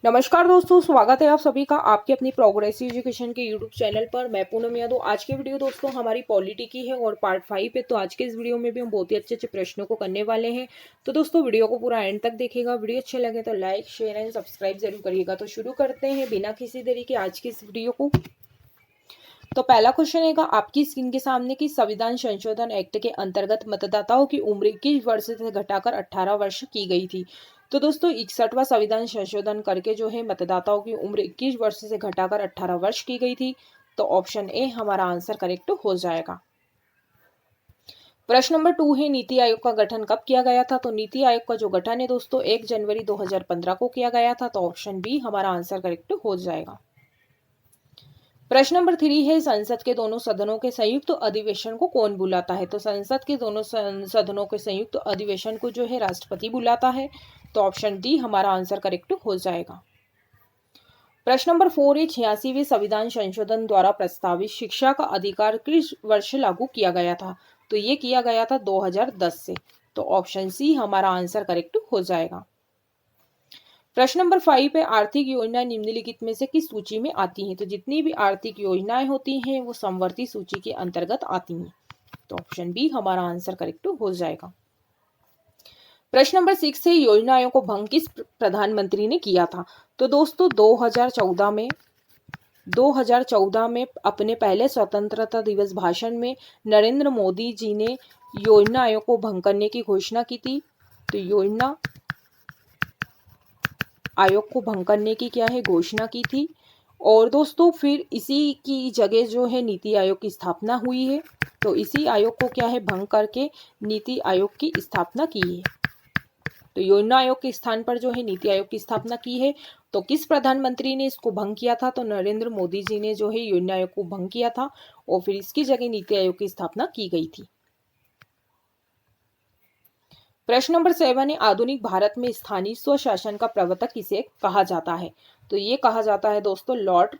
नमस्कार दोस्तों, स्वागत है आप सभी का आपके अपनी प्रोग्रेसिव एजुकेशन के यूट्यूब चैनल पर। मैं पूनम यादव। आज की वीडियो दोस्तों हमारी पॉलिटी की है और पार्ट 5 है। तो आज के इस वीडियो में भी हम बहुत ही अच्छे अच्छे प्रश्नों को करने वाले हैं। तो दोस्तों वीडियो को पूरा एंड तक देखिएगा। वीडियो अच्छे लगे तो लाइक शेयर एंड सब्सक्राइब जरूर करिएगा। तो शुरू करते हैं बिना किसी देरी के आज की इस वीडियो को। तो पहला क्वेश्चन है आपकी स्क्रीन के सामने की संविधान संशोधन एक्ट के अंतर्गत मतदाताओं की उम्र 21 वर्ष से घटाकर 18 वर्ष की गई थी। तो दोस्तों 61वां संविधान संशोधन करके जो है मतदाताओं की उम्र 21 वर्ष से घटाकर 18 वर्ष की गई थी। तो ऑप्शन ए हमारा आंसर करेक्ट हो जाएगा। प्रश्न नंबर 2 है नीति आयोग का गठन कब किया गया था। तो नीति आयोग का जो गठन है दोस्तों 1 जनवरी 2015 को किया गया था। तो ऑप्शन बी हमारा आंसर करेक्ट हो जाएगा। प्रश्न नंबर 3 है संसद के दोनों सदनों के संयुक्त अधिवेशन को कौन बुलाता है। तो संसद के दोनों सदनों के संयुक्त अधिवेशन को जो है राष्ट्रपति बुलाता है। तो ऑप्शन डी हमारा आंसर करेक्ट हो जाएगा। प्रश्न नंबर 4 है 86वें संविधान संशोधन द्वारा प्रस्तावित शिक्षा का अधिकार किस वर्ष लागू किया गया था। तो ये किया गया था 2010 से। तो ऑप्शन सी हमारा आंसर करेक्ट हो जाएगा। प्रश्न नंबर 5 है आर्थिक योजनाएं निम्नलिखित में से किस सूची में आती हैं। तो जितनी भी आर्थिक योजनाएं होती हैं वो समवर्ती सूची के अंतर्गत आती हैं। तो ऑप्शन बी हमारा आंसर करेक्ट हो जाएगा। प्रश्न नंबर 6 है योजना आयोग को भंग किस प्रधानमंत्री ने किया था। तो दोस्तों 2014 में अपने पहले स्वतंत्रता दिवस भाषण में नरेंद्र मोदी जी ने योजना आयोग को भंग करने की घोषणा की थी। तो योजना आयोग को भंग करने की क्या है घोषणा की थी। और दोस्तों फिर इसी की जगह जो है नीति आयोग की स्थापना हुई है। तो इसी आयोग को क्या है भंग करके नीति आयोग की स्थापना की है। तो योजना आयोग के स्थान पर जो है नीति आयोग की स्थापना की है। तो किस प्रधानमंत्री ने इसको भंग किया था। तो नरेंद्र मोदी जी ने जो है योजना आयोग को भंग किया था और फिर इसकी जगह नीति आयोग की स्थापना की गई थी। प्रश्न नंबर 7 है आधुनिक भारत में स्थानीय स्वशासन का प्रवर्तक किसे कहा जाता है। तो ये कहा जाता है दोस्तों लॉर्ड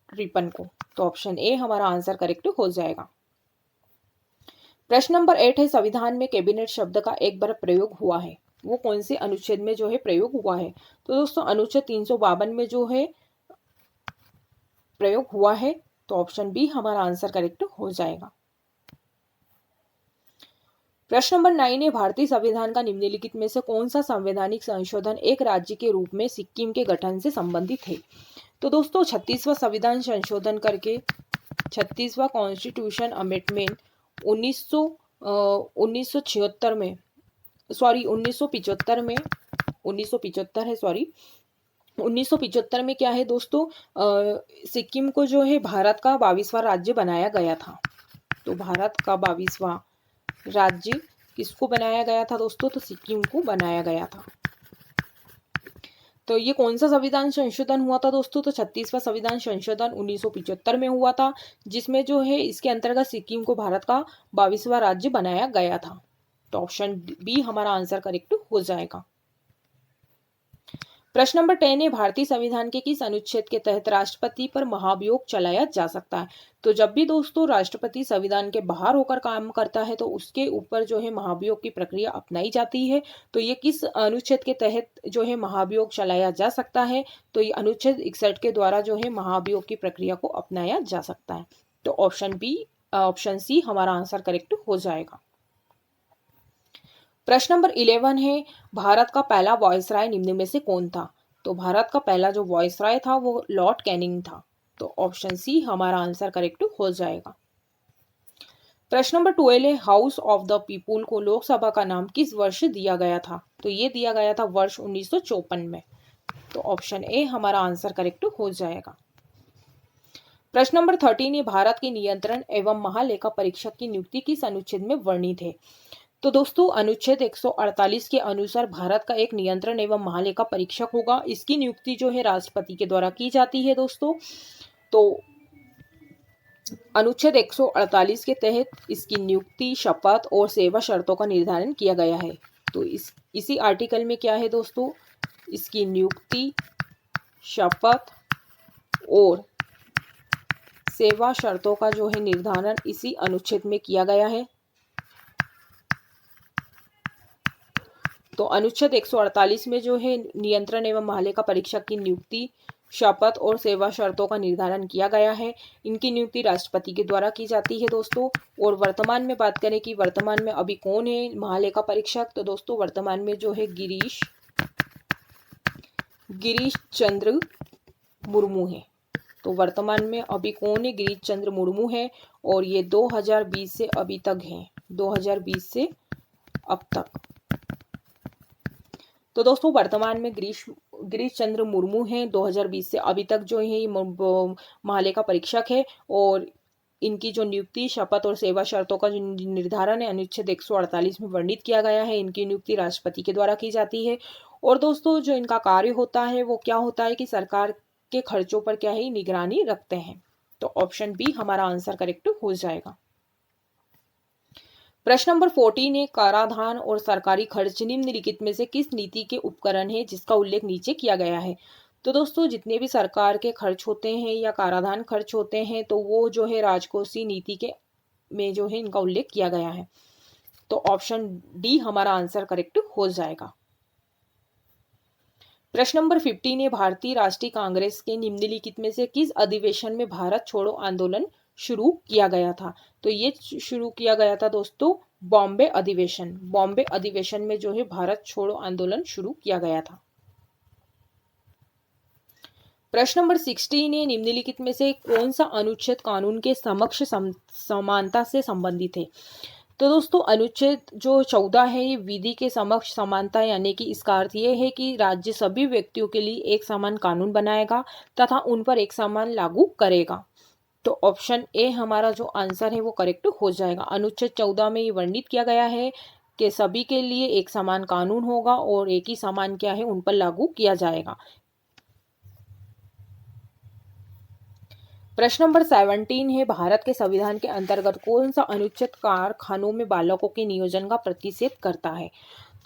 रिपन को। तो ऑप्शन ए हमारा आंसर करेक्ट हो जाएगा। प्रश्न नंबर 8 है संविधान में कैबिनेट शब्द का एक बार प्रयोग हुआ है वो कौन से अनुच्छेद में जो है प्रयोग हुआ है। तो दोस्तों अनुच्छेद 352 में जो है प्रयोग हुआ है। तो ऑप्शन बी हमारा आंसर करेक्ट हो जाएगा। प्रश्न नंबर 9 है भारतीय संविधान का निम्नलिखित में से कौन सा संवैधानिक संशोधन एक राज्य के रूप में सिक्किम के गठन से संबंधित है। तो दोस्तों 36वां संविधान संशोधन करके 36वां कॉन्स्टिट्यूशन अमेंडमेंट 1975 में 1975 में क्या है दोस्तों सिक्किम को जो है भारत का 22वां राज्य बनाया गया था। तो भारत का 22वां राज्य किसको बनाया गया था दोस्तों। तो सिक्किम को बनाया गया था। तो ये कौन सा संविधान संशोधन हुआ था दोस्तों। तो 36वां संविधान संशोधन 1975 में हुआ था जिसमें जो है इसके अंतर्गत सिक्किम को भारत का 22वां राज्य बनाया गया था। तो ऑप्शन बी हमारा आंसर करेक्ट हो जाएगा। प्रश्न नंबर 10 है भारतीय संविधान के किस अनुच्छेद के तहत राष्ट्रपति पर महाभियोग चलाया जा सकता है। तो जब भी दोस्तों राष्ट्रपति संविधान के बाहर होकर काम करता है तो उसके ऊपर जो है महाभियोग की प्रक्रिया अपनाई जाती है। तो ये किस अनुच्छेद के तहत जो है महाभियोग चलाया जा सकता है। तो ये अनुच्छेद 61 के द्वारा जो है महाभियोग की प्रक्रिया को अपनाया जा सकता है। तो ऑप्शन सी हमारा आंसर करेक्ट हो जाएगा। प्रश्न नंबर 11 है भारत का पहला वॉइसराय निम्न में से कौन था। तो भारत का पहला जो वॉइसराय था वो लॉर्ड कैनिंग था। तो ऑप्शन सी हमारा आंसर करेक्ट हो जाएगा। प्रश्न नंबर 12 है हाउस ऑफ द पीपुल को लोकसभा का नाम किस वर्ष दिया गया था। तो ये दिया गया था वर्ष 1954 में। तो ऑप्शन ए हमारा आंसर करेक्ट हो जाएगा। प्रश्न नंबर 13 है भारत के नियंत्रण एवं महालेखा परीक्षक की नियुक्ति किस अनुच्छेद में वर्णित है। तो दोस्तों अनुच्छेद 148 के अनुसार भारत का एक नियंत्रण एवं महालेखा परीक्षक होगा। इसकी नियुक्ति जो है राष्ट्रपति के द्वारा की जाती है दोस्तों। तो अनुच्छेद 148 के तहत इसकी नियुक्ति शपथ और सेवा शर्तों का निर्धारण किया गया है। तो इसी आर्टिकल में क्या है दोस्तों इसकी नियुक्ति शपथ और सेवा शर्तों का जो है निर्धारण इसी अनुच्छेद में किया गया है। तो अनुच्छेद 148 में जो है नियंत्रण एवं महालेखा परीक्षक की नियुक्ति, शपथ और सेवा शर्तों का निर्धारण किया गया है। इनकी नियुक्ति राष्ट्रपति के द्वारा की जाती है दोस्तों। और वर्तमान में बात करें कि वर्तमान में अभी कौन है महालेखा परीक्षक, तो दोस्तों वर्तमान में जो है गिरीश चंद्र मुर्मू है। तो वर्तमान में अभी कौन है, गिरीश चंद्र मुर्मू है और ये 2020 से अभी तक है, 2020 से अब तक। तो दोस्तों वर्तमान में गिरीश चंद्र मुर्मू हैं, 2020 से अभी तक जो है महालेखा परीक्षक है। और इनकी जो नियुक्ति, शपथ और सेवा शर्तों का जो निर्धारण है अनुच्छेद 148 में वर्णित किया गया है। इनकी नियुक्ति राष्ट्रपति के द्वारा की जाती है। और दोस्तों जो इनका कार्य होता है वो क्या होता है कि सरकार के खर्चों पर क्या है, निगरानी रखते हैं। तो ऑप्शन बी हमारा आंसर करेक्ट हो जाएगा। प्रश्न नंबर 14 है, कराधान और सरकारी खर्च निम्नलिखित में से किस नीति के उपकरण है जिसका उल्लेख नीचे किया गया है। तो दोस्तों जितने भी सरकार के खर्च होते हैं या कराधान खर्च होते हैं तो वो जो है राजकोषीय नीति के में जो है इनका उल्लेख किया गया है। तो ऑप्शन डी हमारा आंसर करेक्ट हो जाएगा। प्रश्न नंबर 15 है, भारतीय राष्ट्रीय कांग्रेस के निम्नलिखित में से किस अधिवेशन में भारत छोड़ो आंदोलन शुरू किया गया था। तो ये शुरू किया गया था दोस्तों बॉम्बे अधिवेशन में जो है भारत छोड़ो आंदोलन शुरू किया गया था। प्रश्न नंबर 16 है, निम्नलिखित में से कौन सा अनुच्छेद कानून के समक्ष समानता से संबंधित है। तो दोस्तों अनुच्छेद जो 14 है ये विधि के समक्ष समानता, यानी कि इसका अर्थ ये है कि राज्य सभी व्यक्तियों के लिए एक समान कानून बनाएगा तथा उन पर एक समान लागू करेगा। तो ऑप्शन ए हमारा जो आंसर है वो करेक्ट हो जाएगा। अनुच्छेद 14 में ये वर्णित किया गया है कि सभी के लिए एक समान कानून होगा और एक ही समान क्या है उन पर लागू किया जाएगा। प्रश्न नंबर 17 है, भारत के संविधान के अंतर्गत कौन सा अनुच्छेद कारखानों में बालकों के नियोजन का प्रतिषेध करता है।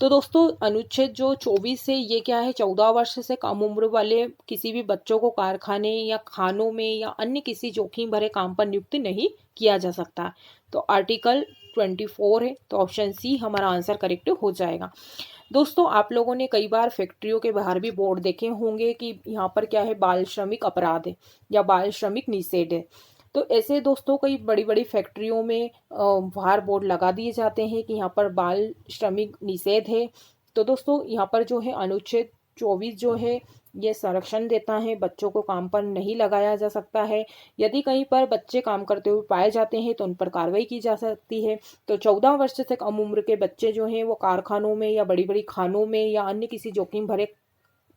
तो दोस्तों अनुच्छेद जो 24 है ये क्या है, 14 वर्ष से कम उम्र वाले किसी भी बच्चों को कारखाने या खानों में या अन्य किसी जोखिम भरे काम पर नियुक्त नहीं किया जा सकता। तो आर्टिकल 24 है। तो ऑप्शन सी हमारा आंसर करेक्ट हो जाएगा। दोस्तों आप लोगों ने कई बार फैक्ट्रियों के बाहर भी बोर्ड देखे होंगे कि यहाँ पर क्या है, बाल श्रमिक अपराध है या बाल श्रमिक निषेध है। तो ऐसे दोस्तों कई बड़ी बड़ी फैक्ट्रियों में बाहर बोर्ड लगा दिए जाते हैं कि यहाँ पर बाल श्रमिक निषेध है। तो दोस्तों यहाँ पर जो है अनुच्छेद 24 जो है ये संरक्षण देता है, बच्चों को काम पर नहीं लगाया जा सकता है। यदि कहीं पर बच्चे काम करते हुए पाए जाते हैं तो उन पर कार्रवाई की जा सकती है। तो 14 वर्ष से कम उम्र के बच्चे जो हैं वो कारखानों में या बड़ी बड़ी खानों में या अन्य किसी जोखिम भरे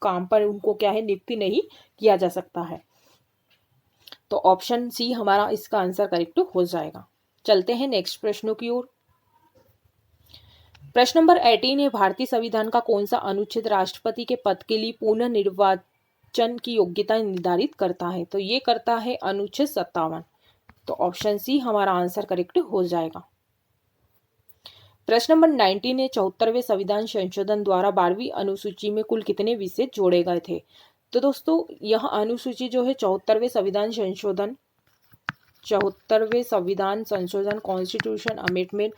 काम पर उनको क्या है नियुक्ति नहीं किया जा सकता है। तो ऑप्शन सी हमारा इसका आंसर करेक्ट हो जाएगा। चलते हैं नेक्स्ट प्रश्नों की ओर। प्रश्न नंबर 18 है, भारतीय संविधान का कौन सा अनुच्छेद राष्ट्रपति के पद के लिए पुनः निर्वाचन की योग्यता निर्धारित करता है। तो ये करता है अनुच्छेद 57। तो ऑप्शन सी हमारा आंसर करेक्ट हो जाएगा। प्रश्न नंबर 19 है, 74वें संविधान संशोधन द्वारा 12वीं अनुसूची में कुल कितने विषय जोड़े गए थे। तो दोस्तों यह अनुसूची जो है 74वें संविधान संशोधन कॉन्स्टिट्यूशन अमेंडमेंट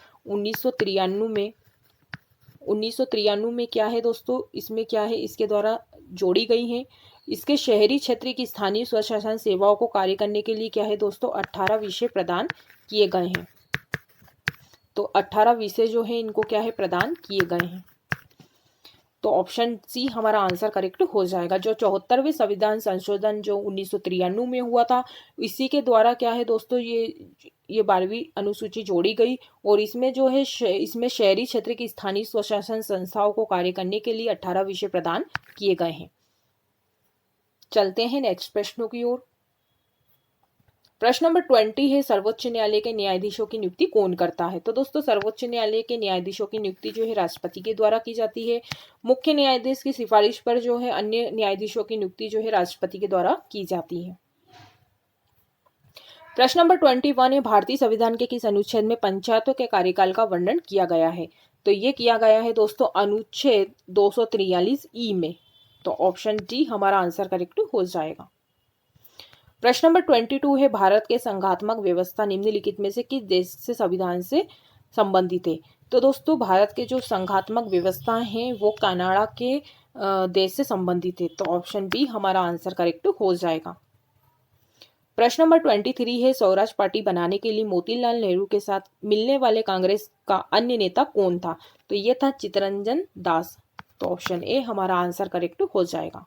1993 में क्या है दोस्तों, इसमें क्या है इसके द्वारा जोड़ी गई है। इसके शहरी क्षेत्र की स्थानीय स्वशासन सेवाओं को कार्य करने के लिए क्या है दोस्तों 18 विषय प्रदान किए गए हैं। तो 18 विषय जो है इनको क्या है प्रदान किए गए हैं। तो ऑप्शन सी हमारा आंसर करेक्ट हो जाएगा। जो 74वें संविधान संशोधन जो 1993 में हुआ था इसी के द्वारा क्या है दोस्तों ये 12वीं अनुसूची जोड़ी गई और इसमें जो है इसमें शहरी क्षेत्र की स्थानीय स्वशासन संस्थाओं को कार्य करने के लिए 18 विषय प्रदान किए गए हैं। चलते हैं नेक्स्ट प्रश्नों की ओर। प्रश्न नंबर 20 है, सर्वोच्च न्यायालय के न्यायाधीशों की नियुक्ति कौन करता है। तो दोस्तों सर्वोच्च न्यायालय के न्यायाधीशों की नियुक्ति जो है राष्ट्रपति के द्वारा की जाती है। मुख्य न्यायाधीश की सिफारिश पर जो है अन्य न्यायाधीशों की नियुक्ति जो है राष्ट्रपति के द्वारा की जाती है। प्रश्न नंबर 21 है, भारतीय संविधान के किस अनुच्छेद में पंचायतों के कार्यकाल का वर्णन किया गया है। तो ये किया गया है दोस्तों अनुच्छेद 243 में। तो ऑप्शन डी हमारा आंसर करेक्ट हो जाएगा। प्रश्न नंबर 22 है, भारत के संघात्मक व्यवस्था निम्नलिखित में से किस देश से संविधान से संबंधित है। तो दोस्तों भारत के जो संघात्मक व्यवस्था हैं वो कनाडा के देश से संबंधित है, तो ऑप्शन बी हमारा आंसर करेक्ट हो जाएगा। प्रश्न नंबर 23 है, स्वराज पार्टी बनाने के लिए मोतीलाल नेहरू के साथ मिलने वाले कांग्रेस का अन्य नेता कौन था? तो ये था चित्तरंजन दास, तो ऑप्शन ए हमारा आंसर करेक्ट हो जाएगा।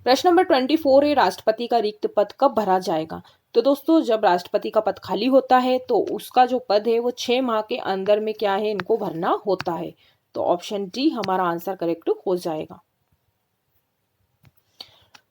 प्रश्न नंबर 24 है, राष्ट्रपति का रिक्त पद कब भरा जाएगा? तो दोस्तों जब राष्ट्रपति का पद खाली होता है तो उसका जो पद है वो 6 माह के अंदर में क्या है, इनको भरना होता है, तो ऑप्शन डी हमारा आंसर करेक्ट हो जाएगा।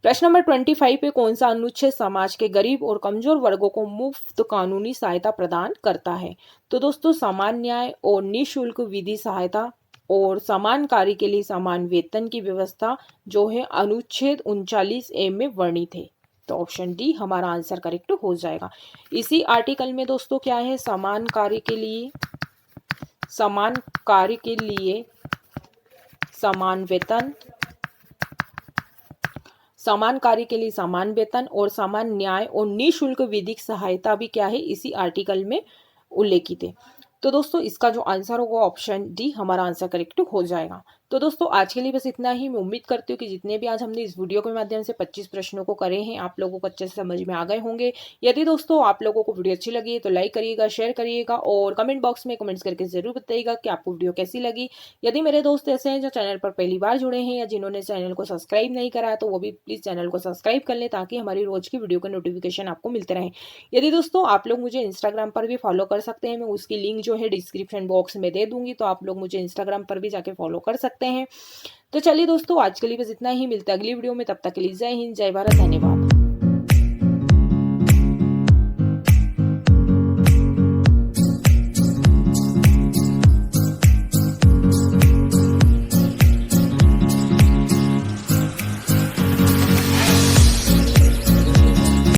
प्रश्न नंबर 25 पे कौन सा अनुच्छेद समाज के गरीब और कमजोर वर्गों को मुफ्त कानूनी सहायता प्रदान करता है? तो दोस्तों समान न्याय और निःशुल्क विधि सहायता और समान कार्य के लिए समान वेतन की व्यवस्था जो है अनुच्छेद 39A में वर्णित है, तो ऑप्शन डी हमारा आंसर करेक्ट हो जाएगा। इसी आर्टिकल में दोस्तों क्या है, समान कार्य के लिए समान वेतन, समान कार्य के लिए समान वेतन और समान न्याय और निःशुल्क विधिक सहायता भी क्या है, इसी आर्टिकल में उल्लेखित है। तो दोस्तों इसका जो आंसर होगा ऑप्शन डी हमारा आंसर करेक्ट हो जाएगा। तो दोस्तों आज के लिए बस इतना ही। मैं उम्मीद करती हूँ कि जितने भी आज हमने इस वीडियो के माध्यम से 25 प्रश्नों को करे हैं आप लोगों को अच्छे से समझ में आ गए होंगे। यदि दोस्तों आप लोगों को वीडियो अच्छी लगी है तो लाइक करिएगा, शेयर करिएगा और कमेंट बॉक्स में कमेंट्स करके जरूर बताइएगा कि आपको वीडियो कैसी लगी। यदि मेरे दोस्त ऐसे हैं जो चैनल पर पहली बार जुड़े हैं या जिन्होंने चैनल को सब्सक्राइब नहीं करा तो वो भी प्लीज चैनल को सब्सक्राइब कर लें ताकि हमारी रोज की वीडियो का नोटिफिकेशन आपको मिलते रहे। यदि दोस्तों आप लोग मुझे इंस्टाग्राम पर भी फॉलो कर सकते हैं, मैं उसकी लिंक जो है डिस्क्रिप्शन बॉक्स में दे दूंगी, तो आप लोग मुझे इंस्टाग्राम पर भी जाके फॉलो कर सकते हैं। तो चलिए दोस्तों आज के लिए बस इतना ही, मिलते हैं अगली वीडियो में, तब तक के लिए जय हिंद, जय भारत, धन्यवाद।